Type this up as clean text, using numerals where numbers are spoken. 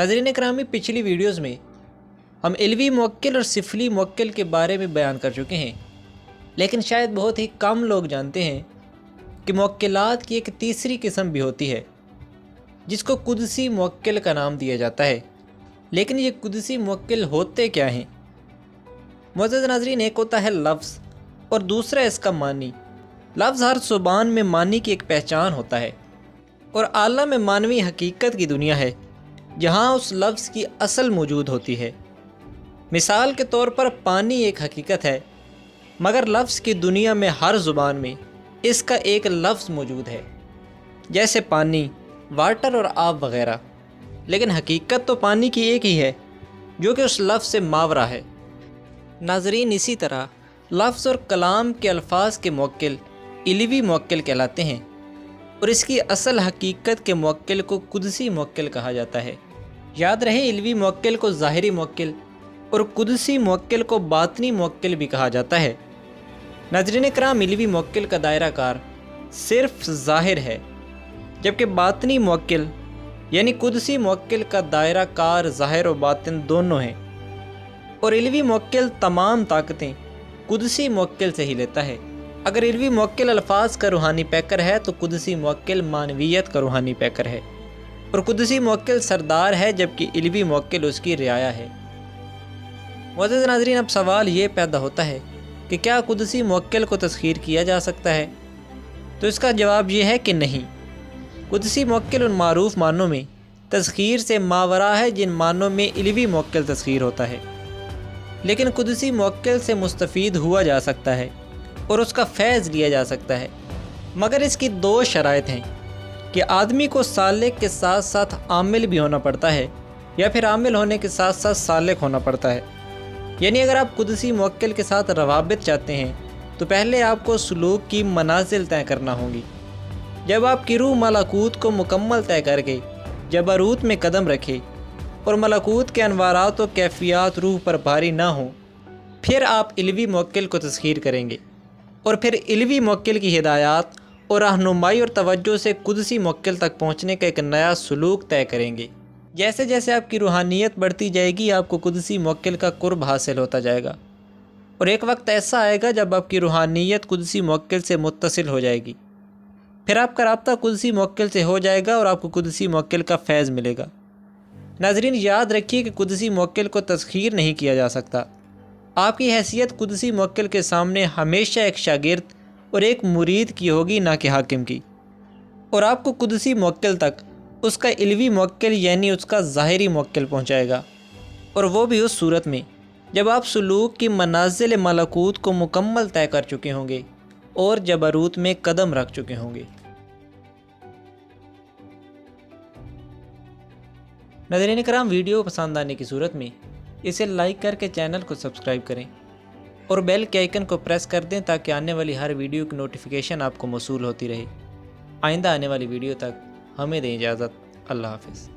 ناظرین اکرامی، پچھلی ویڈیوز میں ہم علوی موکل اور سفلی موکل کے بارے میں بیان کر چکے ہیں، لیکن شاید بہت ہی کم لوگ جانتے ہیں کہ موکلات کی ایک تیسری قسم بھی ہوتی ہے جس کو قدسی موکل کا نام دیا جاتا ہے۔ لیکن یہ قدسی موکل ہوتے کیا ہیں؟ معزز ناظرین، ایک ہوتا ہے لفظ اور دوسرا اس کا معنی۔ لفظ ہر زبان میں معنی کی ایک پہچان ہوتا ہے اور عالم معنوی حقیقت کی دنیا ہے جہاں اس لفظ کی اصل موجود ہوتی ہے۔ مثال کے طور پر پانی ایک حقیقت ہے، مگر لفظ کی دنیا میں ہر زبان میں اس کا ایک لفظ موجود ہے، جیسے پانی، واٹر اور آب وغیرہ، لیکن حقیقت تو پانی کی ایک ہی ہے جو کہ اس لفظ سے ماورا ہے۔ ناظرین، اسی طرح لفظ اور کلام کے الفاظ کے موکل علوی موکل کہلاتے ہیں اور اس کی اصل حقیقت کے موکل کو قدسی موکل کہا جاتا ہے۔ یاد رہے، علوی موکل کو ظاہری موکل اور قدسی موکل کو باطنی موکل بھی کہا جاتا ہے۔ ناظرین کرام، علوی موکل کا دائرہ کار صرف ظاہر ہے، جبکہ باطنی موکل یعنی قدسی موکل کا دائرہ کار ظاہر و باطن دونوں ہیں، اور علوی موکل تمام طاقتیں قدسی موکل سے ہی لیتا ہے۔ اگر علوی موکل الفاظ کا روحانی پیکر ہے تو قدسی موکل معنویت کا روحانی پیکر ہے، اور قدسی موکل سردار ہے جبکہ علوی موکل اس کی رعایا ہے۔ معزز ناظرین، اب سوال یہ پیدا ہوتا ہے کہ کیا قدسی موکل کو تسخیر کیا جا سکتا ہے؟ تو اس کا جواب یہ ہے کہ نہیں۔ قدسی موکل ان معروف معنوں میں تسخیر سے ماورا ہے جن معنوں میں علوی موکل تسخیر ہوتا ہے، لیکن قدسی موکل سے مستفید ہوا جا سکتا ہے اور اس کا فیض لیا جا سکتا ہے، مگر اس کی دو شرائط ہیں کہ آدمی کو سالک کے ساتھ ساتھ عامل بھی ہونا پڑتا ہے، یا پھر عامل ہونے کے ساتھ ساتھ سالک ہونا پڑتا ہے۔ یعنی اگر آپ قدسی موکل کے ساتھ روابط چاہتے ہیں تو پہلے آپ کو سلوک کی منازل طے کرنا ہوں گی۔ جب آپ کی روح ملکوت کو مکمل طے کر کے جبروت میں قدم رکھے اور ملکوت کے انوارات و کیفیات روح پر بھاری نہ ہوں، پھر آپ علوی موکل کو تسخیر کریں گے، اور پھر علوی موکل کی ہدایات اور رہنمائی اور توجہ سے قدسی موکل تک پہنچنے کا ایک نیا سلوک طے کریں گے۔ جیسے جیسے آپ کی روحانیت بڑھتی جائے گی، آپ کو قدسی موکل کا قرب حاصل ہوتا جائے گا، اور ایک وقت ایسا آئے گا جب آپ کی روحانیت قدسی موکل سے متصل ہو جائے گی، پھر آپ کا رابطہ قدسی موکل سے ہو جائے گا اور آپ کو قدسی موکل کا فیض ملے گا۔ ناظرین، یاد رکھیے کہ قدسی موکل کو تسخیر نہیں کیا جا سکتا۔ آپ کی حیثیت قدسی موکل کے سامنے ہمیشہ ایک شاگرد اور ایک مرید کی ہوگی، نہ کہ حاکم کی، اور آپ کو قدسی موکل تک اس کا علوی موکل یعنی اس کا ظاہری موکل پہنچائے گا، اور وہ بھی اس صورت میں جب آپ سلوک کی منازل ملکوت کو مکمل طے کر چکے ہوں گے اور جبروت میں قدم رکھ چکے ہوں گے۔ ناظرین کرام، ویڈیو پسند آنے کی صورت میں اسے لائک کر کے چینل کو سبسکرائب کریں اور بیل کے آئیکن کو پریس کر دیں تاکہ آنے والی ہر ویڈیو کی نوٹیفیکیشن آپ کو موصول ہوتی رہے۔ آئندہ آنے والی ویڈیو تک ہمیں دیں اجازت۔ اللہ حافظ۔